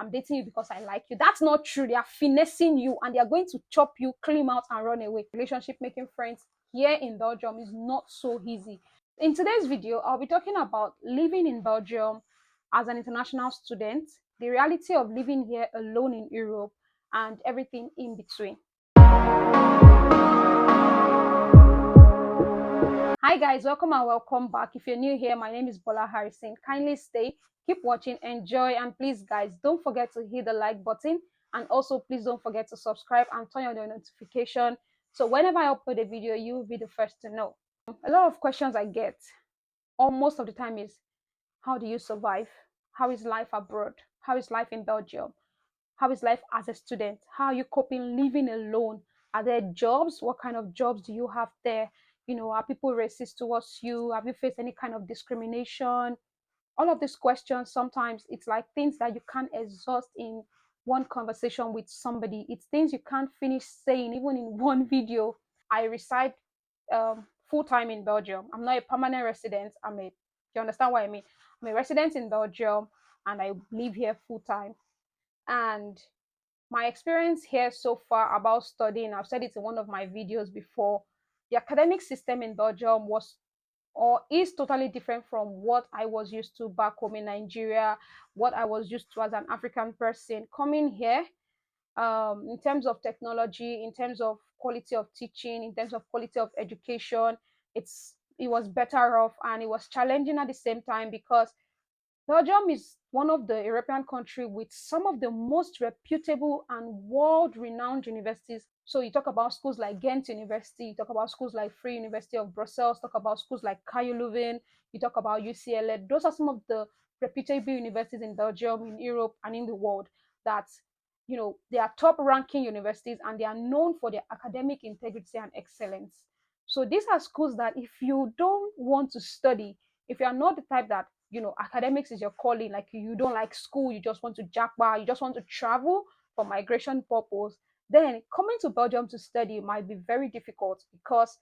I'm dating you because I like you. That's not true. They are finessing you and they are going to chop you, clean out, and run away. Relationship making friends here in Belgium is not so easy. In today's video, I'll be talking about living in Belgium as an international student, the reality of living here alone in Europe, and everything in between. Hi guys, welcome and welcome back. If you're new here, my name is Bola Harrison. Kindly stay, keep watching, enjoy, and please guys, don't forget to hit the like button, and also please don't forget to subscribe and turn on the notification so whenever I upload a video, you will be the first to know. A lot of questions I get almost of the time is, how do you survive? How is life abroad? How is life in Belgium? How is life as a student? How are you coping living alone? Are there jobs? What kind of jobs do you have there? Are people racist towards you? Have you faced any kind of discrimination? All of these questions, sometimes it's like things that you can't exhaust in one conversation with somebody. It's things you can't finish saying even in one video. I reside full-time in Belgium. I'm not a permanent resident. Do you understand what I mean? I'm a resident in Belgium and I live here full-time. And my experience here so far about studying, I've said it in one of my videos before, the academic system in Belgium was or is totally different from what I was used to back home in Nigeria, what I was used to as an African person. Coming here, in terms of technology, in terms of quality of teaching, in terms of quality of education, it was better off, and it was challenging at the same time because Belgium is one of the European countries with some of the most reputable and world-renowned universities. So you talk about schools like Ghent University, you talk about schools like Free University of Brussels, talk about schools like KU Leuven, you talk about UCLA. Those are some of the reputable universities in Belgium, in Europe, and in the world that, they are top-ranking universities and they are known for their academic integrity and excellence. So these are schools that if you don't want to study, if you are not the type that academics is your calling, like you don't like school, you just want to japa, you just want to travel for migration purpose, then coming to Belgium to study might be very difficult because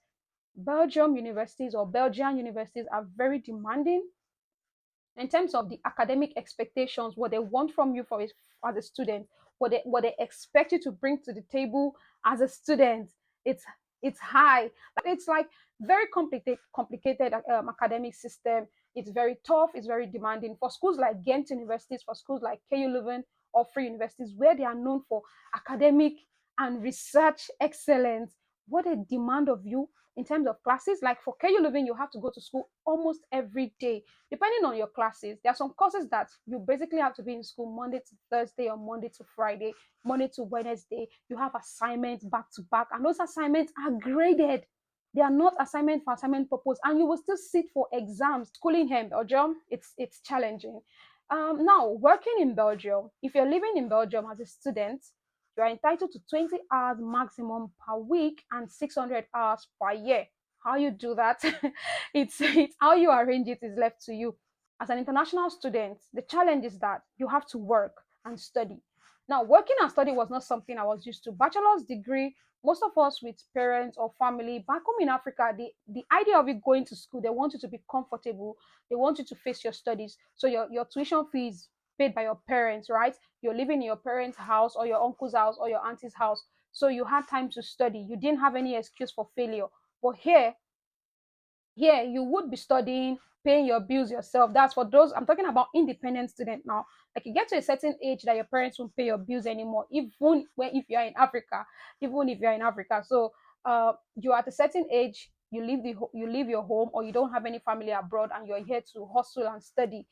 Belgium universities or Belgian universities are very demanding in terms of the academic expectations, what they want from you as a student, what they expect you to bring to the table as a student. It's high. It's like very complicated academic system. It's very tough. It's very demanding for schools like Ghent universities, for schools like KU Leuven or Free universities, where they are known for academic and research excellence. What they demand of you in terms of classes, like for KU Leuven, you have to go to school almost every day depending on your classes. There are some courses that you basically have to be in school Monday to Thursday or Monday to Friday, Monday to Wednesday. You have assignments back to back, and those assignments are graded. They are not assignment for assignment purpose, and you will still sit for exams. Schooling here in Belgium, it's challenging. Now, working in Belgium, if you're living in Belgium as a student, you are entitled to 20 hours maximum per week and 600 hours per year. How you do that, it's how you arrange it is left to you. As an international student, the challenge is that you have to work and study. Now, working and study was not something I was used to. Bachelor's degree, most of us with parents or family back home in Africa, the idea of it going to school, they want you to be comfortable, they want you to face your studies. So your tuition fees paid by your parents, right? You're living in your parents' house or your uncle's house or your auntie's house. So you had time to study. You didn't have any excuse for failure. But here you would be studying, paying your bills yourself. That's for those, I'm talking about independent student now. Like you get to a certain age that your parents won't pay your bills anymore, even when if you're in Africa, So you're at a certain age, you leave your home, or you don't have any family abroad and you're here to hustle and study.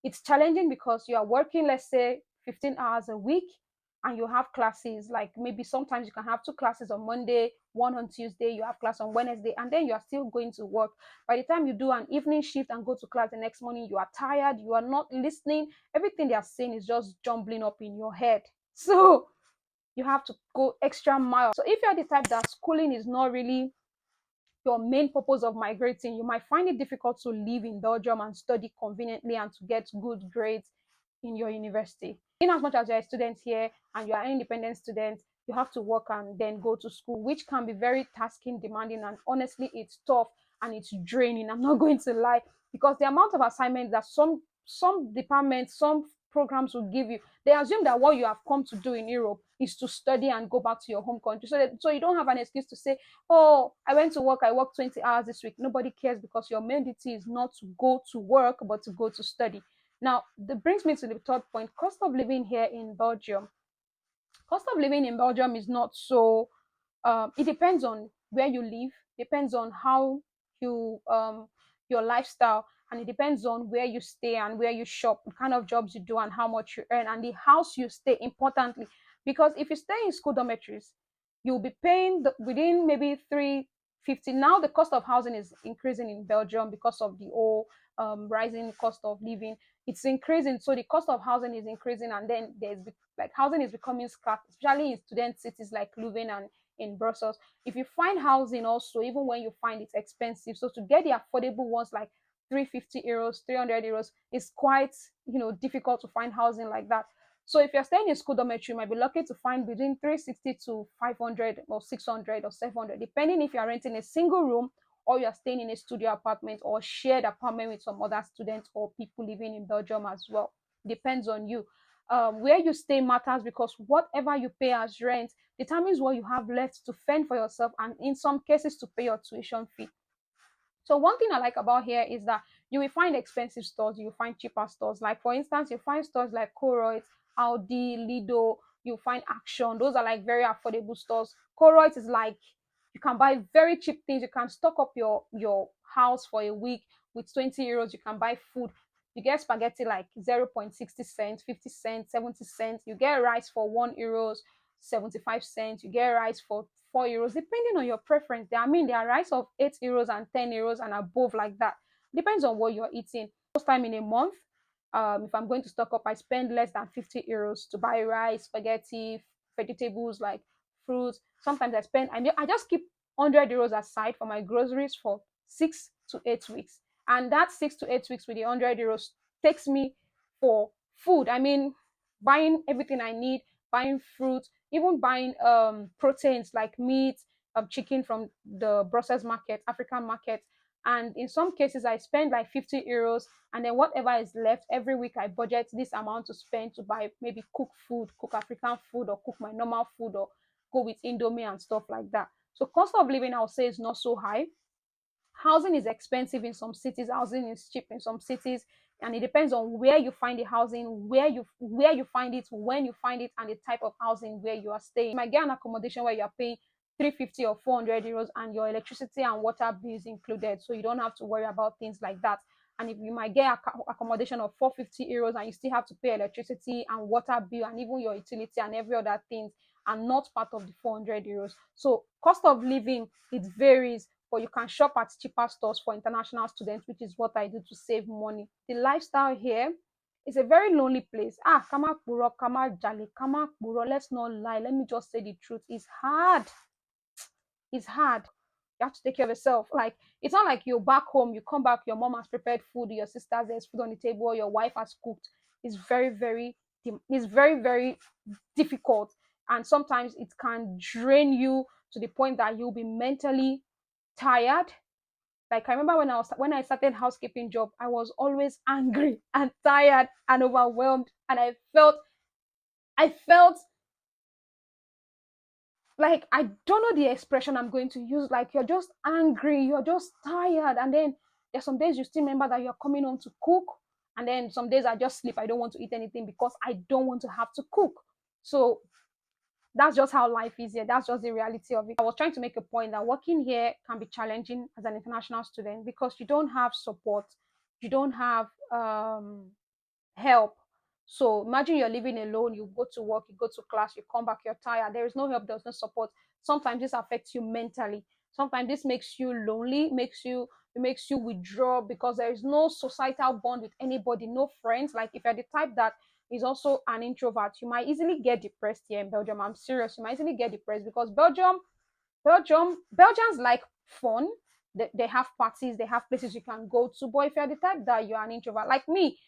It's challenging because you are working, let's say, 15 hours a week, and you have classes. Like maybe sometimes you can have two classes on Monday, one on Tuesday, you have class on Wednesday, and then you are still going to work. By the time you do an evening shift and go to class the next morning, you are tired, you are not listening. Everything they are saying is just jumbling up in your head. So you have to go extra mile. So if you're the type that schooling is not really your main purpose of migrating, you might find it difficult to live in Belgium and study conveniently and to get good grades in your university. In as much as you're a student here and you are an independent student, you have to work and then go to school, which can be very tasking, demanding, and honestly, it's tough and it's draining. I'm not going to lie, because the amount of assignments that some departments, some programs will give you. They assume that what you have come to do in Europe is to study and go back to your home country. So you don't have an excuse to say, oh, I went to work, I worked 20 hours this week. Nobody cares, because your main duty is not to go to work, but to go to study. Now, that brings me to the third point: cost of living here in Belgium. Cost of living in Belgium is not so, it depends on where you live, depends on how you your lifestyle, and it depends on where you stay and where you shop, the kind of jobs you do, and how much you earn, and the house you stay, importantly. Because if you stay in school dormitories, you'll be paying within maybe 350. Now the cost of housing is increasing in Belgium because of the whole rising cost of living. It's increasing, so the cost of housing is increasing, and then like housing is becoming scarce, especially in student cities like Leuven and in Brussels. If you find housing also, even when you find it's expensive, so to get the affordable ones like 350 euros, 300 euros is quite, difficult to find housing like that. So if you're staying in school dormitory, you might be lucky to find between 360 to 500 or 600 or 700, depending if you're renting a single room or you're staying in a studio apartment or shared apartment with some other students or people living in Belgium as well. Depends on you. Where you stay matters, because whatever you pay as rent determines what you have left to fend for yourself, and in some cases to pay your tuition fee. So one thing I like about here is that you will find expensive stores, you will find cheaper stores. Like for instance, you find stores like Colruyt, Aldi, Lido, you find Action. Those are like very affordable stores. Colruyt is like you can buy very cheap things. You can stock up your house for a week with 20 euros. You can buy food. You get spaghetti like 0.60 cents, 50 cents, 70 cents. You get rice for 1 euros, 75 cents. You get rice for 4 euros, depending on your preference. There are rice of 8 euros and 10 euros and above, like that. Depends on what you're eating. Most time in a month, if I'm going to stock up, I spend less than 50 euros to buy rice, spaghetti, vegetables like fruits. Sometimes I just keep 100 euros aside for my groceries for 6 to 8 weeks. And that 6 to 8 weeks with the 100 euros takes me for food. I mean, buying everything I need, buying fruit, even buying proteins like meat, chicken from the Brussels market, African market. And in some cases, I spend like 50 euros, and then whatever is left every week, I budget this amount to spend to buy maybe cook food, cook African food, or cook my normal food, or go with Indomie and stuff like that. So cost of living, I would say, is not so high. Housing is expensive in some cities, housing is cheap in some cities, and it depends on where you find the housing, where you find it, when you find it, and the type of housing where you are staying. You might get an accommodation where you are paying 350 or 400 euros, and your electricity and water bills included, so you don't have to worry about things like that. And if you might get accommodation of 450 euros, and you still have to pay electricity and water bill and even your utility and every other thing, and not part of the 400 euros. So cost of living, it varies, but you can shop at cheaper stores for international students, which is what I do to save money. The lifestyle here is a very lonely place. Kama Kuro, Kama Jali, Kama Kuro, let's not lie. Let me just say the truth. It's hard. It's hard. You have to take care of yourself. Like, it's not like you're back home, you come back, your mom has prepared food, your sister's there's food on the table, or your wife has cooked. It's very difficult. And sometimes it can drain you to the point that you'll be mentally tired. Like I remember when I started housekeeping job, I was always angry and tired and overwhelmed, and I felt like, I don't know the expression I'm going to use. Like, you're just angry, you're just tired, and then there's some days you still remember that you're coming home to cook, and then some days I just sleep. I don't want to eat anything because I don't want to have to cook. So that's just how life is here. That's just the reality of it. I was trying to make a point that working here can be challenging as an international student, because you don't have support, you don't have help. So imagine you're living alone, you go to work, you go to class, you come back, you're tired. There is no help, there's no support. Sometimes this affects you mentally. Sometimes this makes you lonely, it makes you withdraw, because there is no societal bond with anybody, no friends. Like if you're the type that is also an introvert, you might easily get depressed here in Belgium. I'm serious, you might easily get depressed, because Belgians like fun. They have parties, they have places you can go to. But if you're the type that you're an introvert, like me,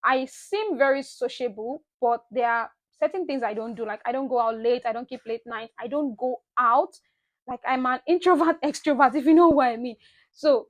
I seem very sociable, but there are certain things I don't do. Like I don't go out late, I don't keep late night, I don't go out. Like I'm an introvert extrovert, if you know what I mean. So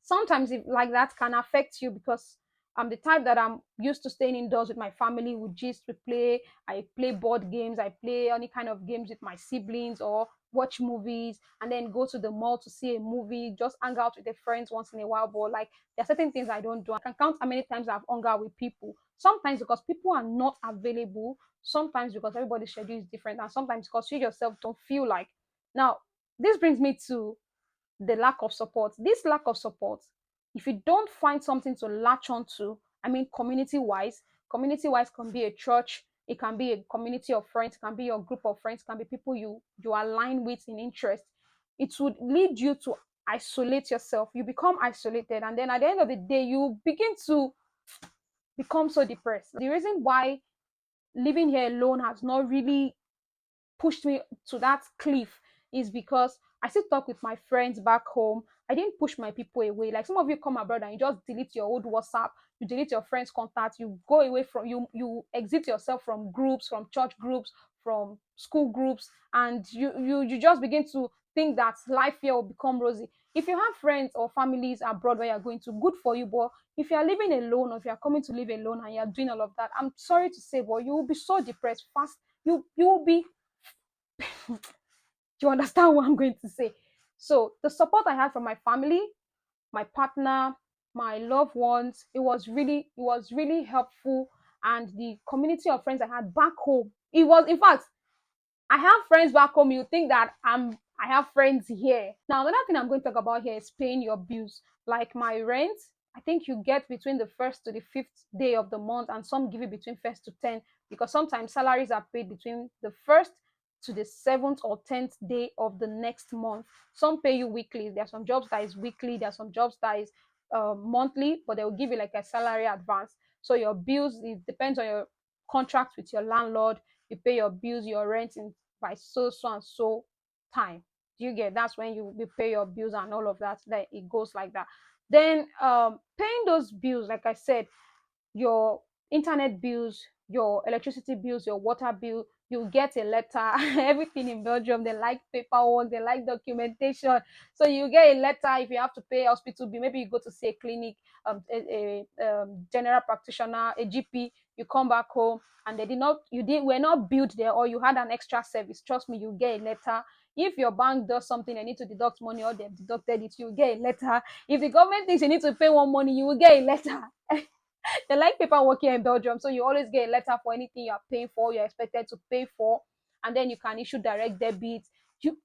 sometimes if like that can affect you, because I'm the type that I'm used to staying indoors with my family. We just we play. I play board games. I play any kind of games with my siblings or watch movies and then go to the mall to see a movie, just hang out with the friends once in a while. But like there are certain things I don't do. I can count how many times I've hung out with people. Sometimes because people are not available, sometimes because everybody's schedule is different, and sometimes because you yourself don't feel like. Now, this brings me to the lack of support. This lack of support, if you don't find something to latch onto, I mean, community wise can be a church, it can be a community of friends, it can be your group of friends, it can be people you align with in interest. It would lead you to isolate yourself. You become isolated, and then at the end of the day, you begin to become so depressed. The reason why living here alone has not really pushed me to that cliff is because I still talk with my friends back home. I didn't push my people away. Like some of you come abroad and you just delete your old WhatsApp, you delete your friends' contacts, you go away from you exit yourself from groups, from church groups, from school groups, and you just begin to think that life here will become rosy. If you have friends or families abroad where you're going to, good for you. But if you're living alone or if you're coming to live alone and you're doing all of that, I'm sorry to say, but you will be so depressed fast. You will be do you understand what I'm going to say? So the support I had from my family, my partner, my loved ones, it was really helpful. And the community of friends I had back home, it was in fact I have friends back home. You think that I have friends here. Now another thing I'm going to talk about here is paying your bills. Like my rent, I think you get between the first to the fifth day of the month, and some give you between first to 10, because sometimes salaries are paid between the first to the seventh or 10th day of the next month. Some pay you weekly. There are some jobs that is weekly. There are some jobs that is monthly, but they will give you like a salary advance. So your bills, it depends on your contract with your landlord. You pay your bills, your rent in by so and so time. Do you get? That's when you pay your bills and all of that. That it goes like that. Then paying those bills, like I said, your internet bills, your electricity bills, your water bill, you get a letter. Everything in Belgium, they like paperwork, they like documentation. So you get a letter if you have to pay hospital bill. Maybe you go to see a clinic, a general practitioner, a GP. You come back home and they did not, you did were not billed there, or you had an extra service. Trust me, you get a letter. If your bank does something, they need to deduct money, or they've deducted it, you get a letter. If the government thinks you need to pay one money, you will get a letter. They like paperwork here in Belgium, so you always get a letter for anything you are paying for, you're expected to pay for, and then you can issue direct debit. You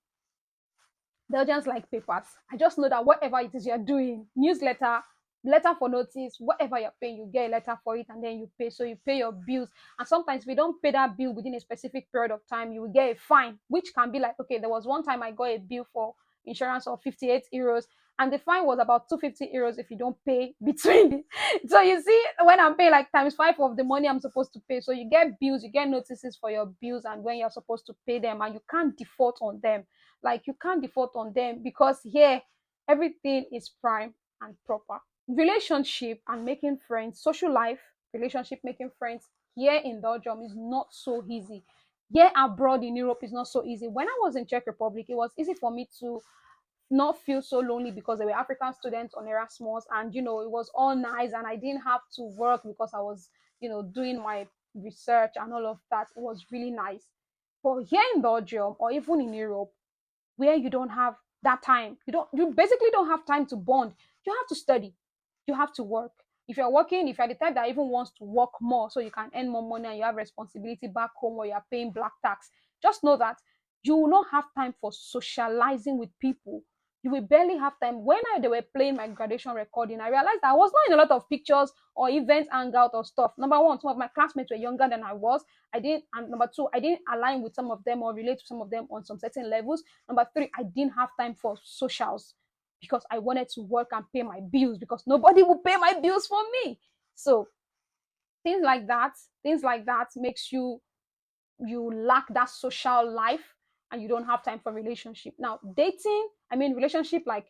Belgians like papers. I just know that whatever it is you're doing, newsletter, letter for notice, whatever you're paying, you get a letter for it and then you pay. So you pay your bills. And sometimes if you don't pay that bill within a specific period of time, you will get a fine, which can be like, okay, there was one time I got a bill for insurance of 58 euros. And the fine was about 250 euros if you don't pay between the... So you see, when I'm paying like times five of the money I'm supposed to pay. So you get bills, you get notices for your bills and when you're supposed to pay them, and you can't default on them. Like you can't default on them because here everything is prime and proper. Relationship and making friends, social life, relationship making friends here in Belgium is not so easy. Here abroad in Europe is not so easy. When I was in Czech Republic, it was easy for me to not feel so lonely because there were African students on Erasmus, and it was all nice, and I didn't have to work because I was doing my research and all of that. It was really nice. But here in Belgium or even in Europe, where you don't have that time, you basically don't have time to bond. You have to study, you have to work. If you're working, if you're the type that even wants to work more so you can earn more money and you have responsibility back home or you're paying black tax, just know that you will not have time for socializing with people. You will barely have time. When they were playing my graduation recording, I realized that I was not in a lot of pictures or events, hangout or stuff. Number one, some of my classmates were younger than I was. I didn't, and number two, I didn't align with some of them or relate to some of them on some certain levels. Number three, I didn't have time for socials because I wanted to work and pay my bills because nobody would pay my bills for me. So things like that, makes you lack that social life and you don't have time for relationship. Now, dating, I mean, relationship like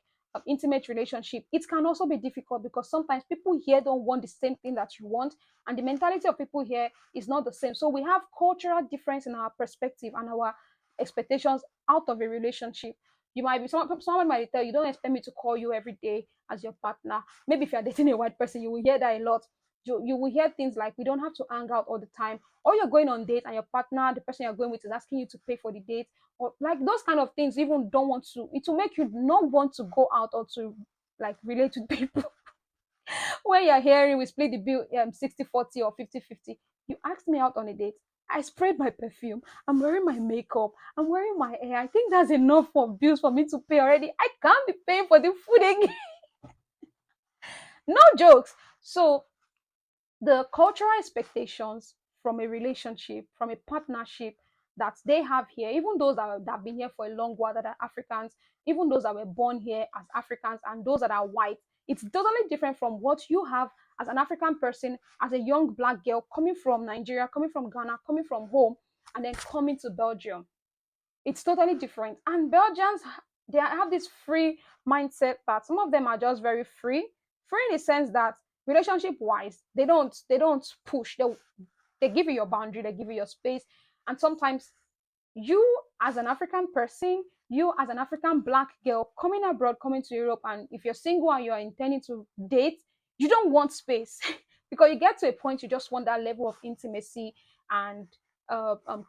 intimate relationship, it can also be difficult because sometimes people here don't want the same thing that you want, and the mentality of people here is not the same. So we have cultural difference in our perspective and our expectations out of a relationship. You might be someone might tell you, don't expect me to call you every day as your partner. Maybe if you're dating a white person, you will hear that a lot. You will hear things like, we don't have to hang out all the time, or you're going on date and your partner, the person you're going with, is asking you to pay for the date, or like those kind of things. Even don't want to, it will make you not want to go out or to like relate with people. When you're hearing we split the bill 60/40 or 50/50, you asked me out on a date. I sprayed my perfume. I'm wearing my makeup. I'm wearing my hair. I think that's enough for bills for me to pay already. I can't be paying for the food again. No jokes. So the cultural expectations from a relationship, from a partnership that they have here, even those that have been here for a long while that are Africans, even those that were born here as Africans, and those that are white, it's totally different from what you have as an African person, as a young black girl coming from Nigeria, coming from Ghana, coming from home, and then coming to Belgium. It's totally different. And Belgians, they have this free mindset that some of them are just very free in the sense that relationship wise, they don't push. They give you your boundary, they give you your space. And sometimes you as an African person, you as an African black girl coming abroad, coming to Europe, and if you're single and you're intending to date, you don't want space because you get to a point you just want that level of intimacy and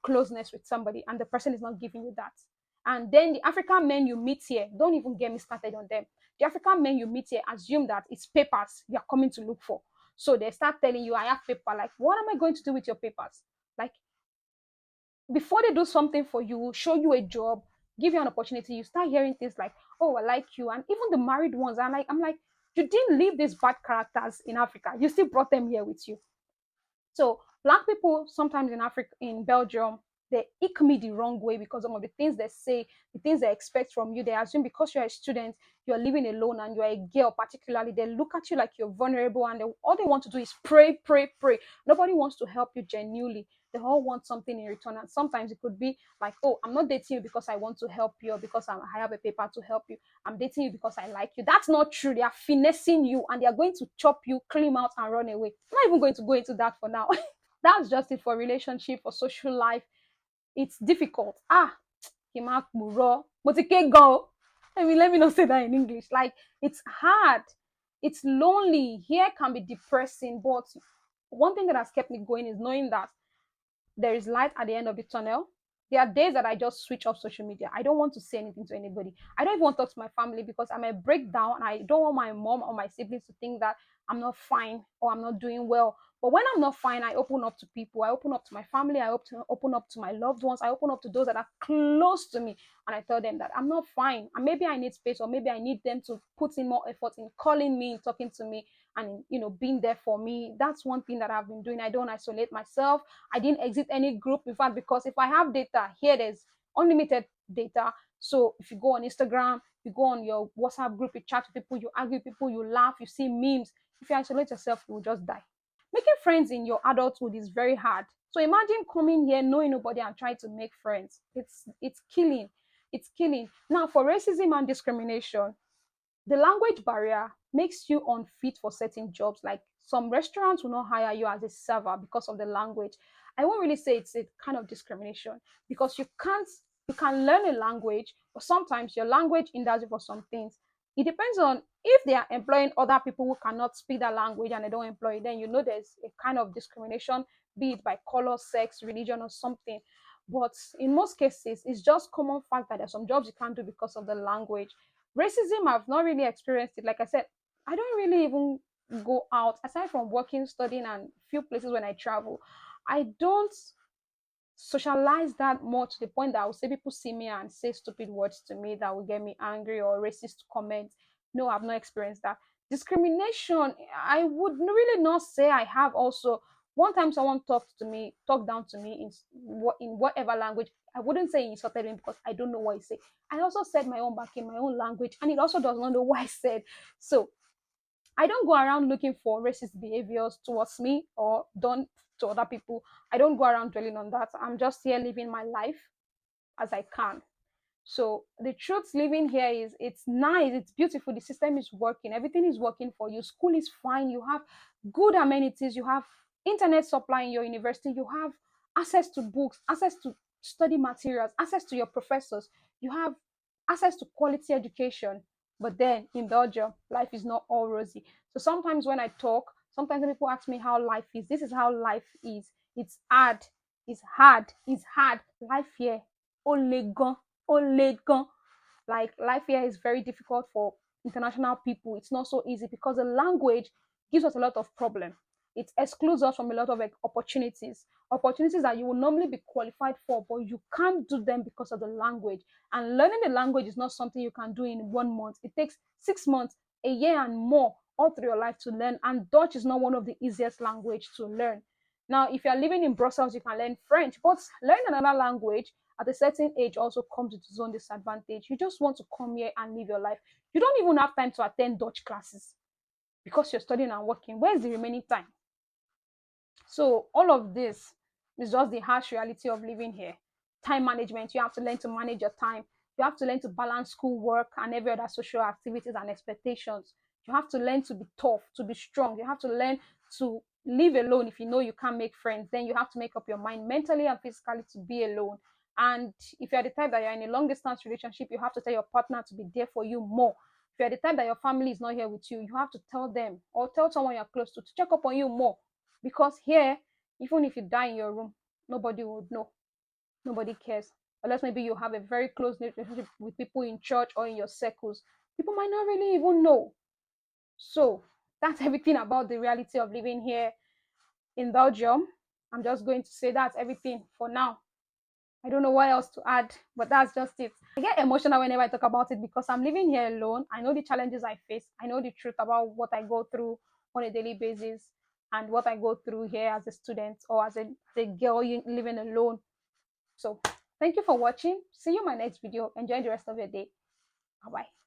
closeness with somebody, and the person is not giving you that. And then the African men you meet here, don't even get me started on them. The African men you meet here assume that it's papers you're coming to look for. So they start telling you, I have paper. Like, what am I going to do with your papers? Like, before they do something for you, show you a job, give you an opportunity, you start hearing things like, "Oh, I like you," and even the married ones, I'm like, you didn't leave these bad characters in Africa. You still brought them here with you. So black people sometimes in Africa, in Belgium, they ick me the wrong way because some of the things they say, the things they expect from you, they assume because you're a student, you're living alone, and you're a girl particularly, they look at you like you're vulnerable, and all they want to do is pray, pray, pray. Nobody wants to help you genuinely. They all want something in return, and sometimes it could be like, "Oh, I'm not dating you because I want to help you or because I have a paper to help you. I'm dating you because I like you." That's not true. They are finessing you, and they are going to chop you clean out and run away. I'm not even going to go into that for now. That's just it for relationship, for social life. It's difficult. Kimak muro. But it can't go. Let me not say that in English. Like, it's hard. It's lonely. Here can be depressing. But one thing that has kept me going is knowing that there is light at the end of the tunnel. There are days that I just switch off social media. I don't want to say anything to anybody. I don't even want to talk to my family because I may break down and I don't want my mom or my siblings to think that I'm not fine or I'm not doing well. But when I'm not fine, I open up to people. I open up to my family. I open up to my loved ones. I open up to those that are close to me. And I tell them that I'm not fine. And maybe I need space, or maybe I need them to put in more effort in calling me, talking to me, and being there for me. That's one thing that I've been doing. I don't isolate myself. I didn't exit any group. In fact, because if I have data here, there's unlimited data. So if you go on Instagram, you go on your WhatsApp group, you chat with people, you argue with people, you laugh, you see memes. If you isolate yourself, you will just die. Making friends in your adulthood is very hard. So imagine coming here knowing nobody and trying to make friends. It's killing. It's killing. Now, for racism and discrimination, the language barrier makes you unfit for certain jobs. Like, some restaurants will not hire you as a server because of the language. I won't really say it's a kind of discrimination because you can learn a language, but sometimes your language hinders you for some things. It depends on if they are employing other people who cannot speak that language and they don't employ, then there's a kind of discrimination, be it by color, sex, religion, or something. But in most cases, it's just common fact that there's some jobs you can't do because of the language. Racism, I've not really experienced it. Like I said, I don't really even go out aside from working, studying, and few places when I travel. I don't socialize that much to the point that I will say people see me and say stupid words to me that will get me angry, or racist comments. No, I've not experienced that. Discrimination, I would really not say I have also. One time someone talked down to me in whatever language. I wouldn't say he insulted me because I don't know what he said. I also said my own back in my own language, and it also does not know what I said. So I don't go around looking for racist behaviors towards me or done to other people. I don't go around dwelling on that. I'm just here living my life as I can. So the truth living here is, it's nice, it's beautiful, the system is working, everything is working for you. School is fine, you have good amenities, you have internet supply in your university, you have access to books, access to study materials, access to your professors, you have access to quality education. But then in Belgium, life is not all rosy. So sometimes when I talk, Sometimes when people ask me how life is, this is how life is. It's hard. It's hard. It's hard. Life here, olegon, olegon. Like life here is very difficult for international people. It's not so easy because the language gives us a lot of problem. It excludes us from a lot of opportunities, opportunities that you will normally be qualified for, but you can't do them because of the language. And learning the language is not something you can do in 1 month. It takes 6 months, a year, and more all through your life to learn. And Dutch is not one of the easiest language to learn. Now, if you're living in Brussels, you can learn French, but learning another language at a certain age also comes with its own disadvantage. You just want to come here and live your life. You don't even have time to attend Dutch classes because you're studying and working. Where's the remaining time? So all of this is just the harsh reality of living here. Time management, you have to learn to manage your time. You have to learn to balance school work and every other social activities and expectations. You have to learn to be tough, to be strong. You have to learn to live alone. If you know you can't make friends, then you have to make up your mind mentally and physically to be alone. And if you're the type that you're in a long distance relationship, you have to tell your partner to be there for you more. If you're the type that your family is not here with you, you have to tell them or tell someone you're close to check up on you more. Because here, even if you die in your room, nobody would know. Nobody cares. Unless maybe you have a very close relationship with people in church or in your circles. People might not really even know. So that's everything about the reality of living here in Belgium. I'm just going to say that's everything for now. I don't know what else to add, but that's just it. I get emotional whenever I talk about it because I'm living here alone. I know the challenges I face. I know the truth about what I go through on a daily basis and what I go through here as a student or as a girl living alone. So thank you for watching. See you in my next video. Enjoy the rest of your day. Bye-bye.